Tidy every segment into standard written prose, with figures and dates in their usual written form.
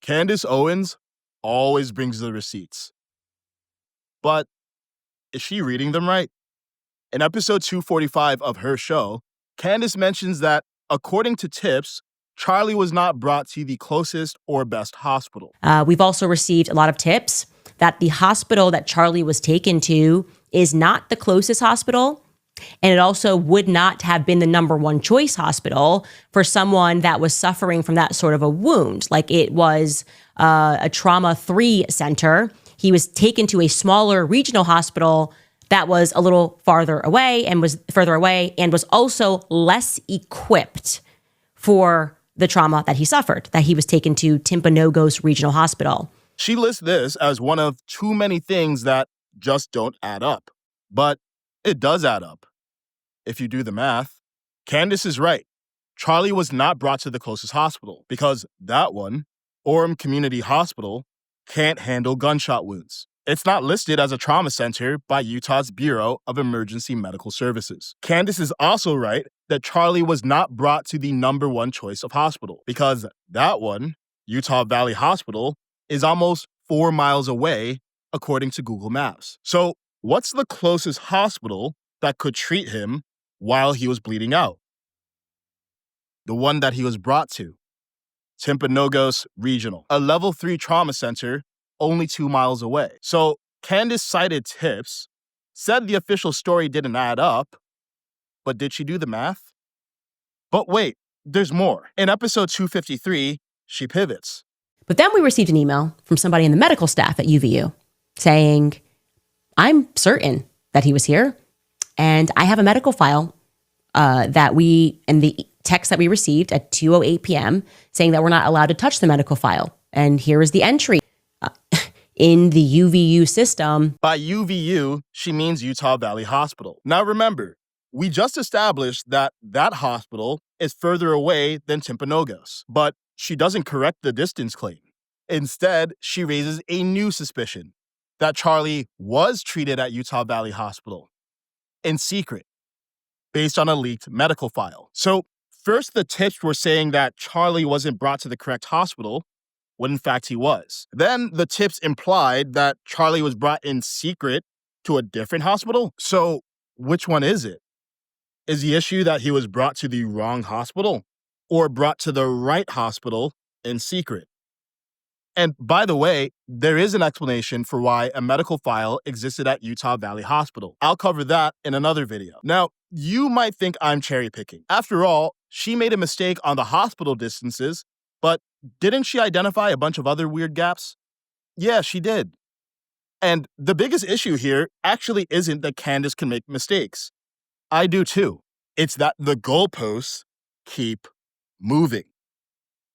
Candace Owens always brings the receipts. But is she reading them right? In episode 245 of her show, Candace mentions that, according to tips, Charlie was not brought to the closest or best hospital. We've also received a lot of tips that the hospital that Charlie was taken to is not the closest hospital. And it also would not have been the number one choice hospital for someone that was suffering from that sort of a wound. Like it was a trauma 3 center. He was taken to a smaller regional hospital that was a little farther away and was also less equipped for the trauma that he suffered, that he was taken to Timpanogos Regional Hospital. She lists this as one of too many things that just don't add up. But it does add up. If you do the math, Candace is right. Charlie was not brought to the closest hospital because that one, Orem Community Hospital, can't handle gunshot wounds. It's not listed as a trauma center by Utah's Bureau of Emergency Medical Services. Candace is also right that Charlie was not brought to the number one choice of hospital because that one, Utah Valley Hospital, is almost 4 miles away, according to Google Maps. So what's the closest hospital that could treat him while he was bleeding out? The one that he was brought to, Timpanogos Regional, a level 3 trauma center only 2 miles away. So Candace cited tips, said the official story didn't add up, but did she do the math? But wait, there's more. In episode 253, she pivots. But then we received an email from somebody in the medical staff at UVU saying, I'm certain that he was here, and I have a medical file in the text that we received at 2:08 p.m. saying that we're not allowed to touch the medical file. And here is the entry in the UVU system. By UVU, she means Utah Valley Hospital. Now remember, we just established that hospital is further away than Timpanogos, but she doesn't correct the distance claim. Instead, she raises a new suspicion that Charlie was treated at Utah Valley Hospital in secret, based on a leaked medical file. So first, the tips were saying that Charlie wasn't brought to the correct hospital, when in fact he was. Then the tips implied that Charlie was brought in secret to a different hospital. So which one is it? Is the issue that he was brought to the wrong hospital or brought to the right hospital in secret? And by the way, there is an explanation for why a medical file existed at Utah Valley Hospital. I'll cover that in another video. Now, you might think I'm cherry picking. After all, she made a mistake on the hospital distances, but didn't she identify a bunch of other weird gaps? Yeah, she did. And the biggest issue here actually isn't that Candace can make mistakes. I do too. It's that the goalposts keep moving,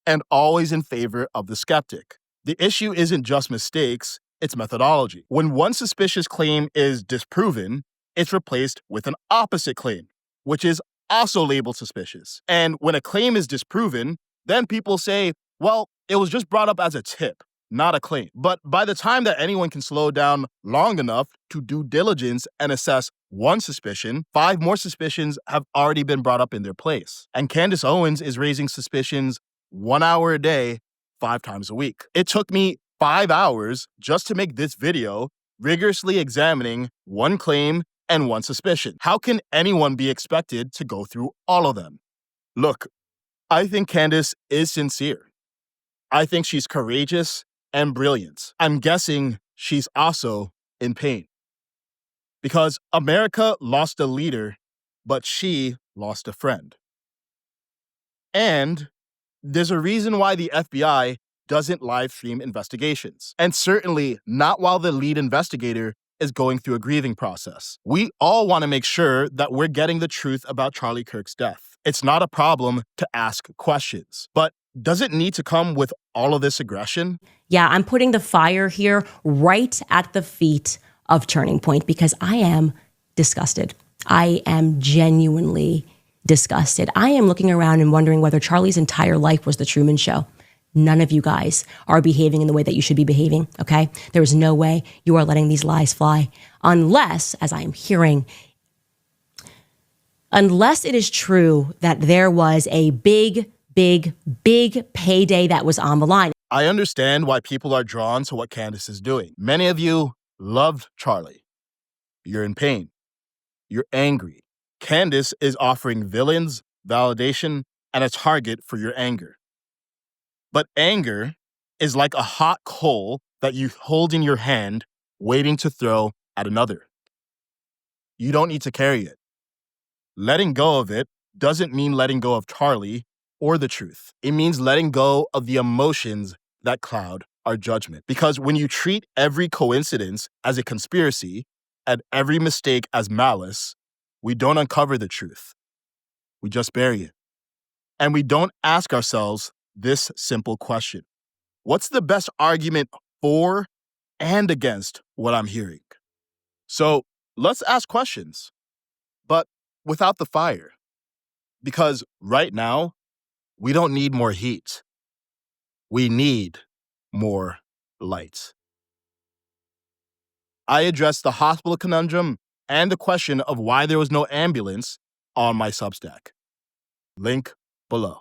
and always in favor of the skeptic. The issue isn't just mistakes, it's methodology. When one suspicious claim is disproven, it's replaced with an opposite claim, which is also labeled suspicious. And when a claim is disproven, then people say, well, it was just brought up as a tip, not a claim. But by the time that anyone can slow down long enough to due diligence and assess one suspicion, 5 more suspicions have already been brought up in their place. And Candace Owens is raising suspicions 1 hour a day, 5 times a week. It took me 5 hours just to make this video, rigorously examining one claim and one suspicion. How can anyone be expected to go through all of them? Look, I think Candace is sincere. I think she's courageous and brilliant. I'm guessing she's also in pain. Because America lost a leader, but she lost a friend. And there's a reason why the FBI doesn't live stream investigations. And certainly not while the lead investigator is going through a grieving process. We all want to make sure that we're getting the truth about Charlie Kirk's death. It's not a problem to ask questions, but does it need to come with all of this aggression? Yeah, I'm putting the fire here right at the feet of Turning Point because I am disgusted. I am genuinely disgusted. I am looking around and wondering whether Charlie's entire life was the Truman Show. None of you guys are behaving in the way that you should be behaving, okay? There is no way you are letting these lies fly unless, as I am hearing, unless it is true that there was a big payday that was on the line. I understand why people are drawn to what Candace is doing. Many of you loved Charlie. You're in pain. You're angry. Candace is offering villains, validation, and a target for your anger. But anger is like a hot coal that you hold in your hand, waiting to throw at another. You don't need to carry it. Letting go of it doesn't mean letting go of Charlie or the truth. It means letting go of the emotions that cloud our judgment. Because when you treat every coincidence as a conspiracy and every mistake as malice, we don't uncover the truth. We just bury it. And we don't ask ourselves this simple question: what's the best argument for and against what I'm hearing? So let's ask questions, but without the fire. Because right now, we don't need more heat. We need more light. I addressed the hospital conundrum and the question of why there was no ambulance on my Substack. Link below.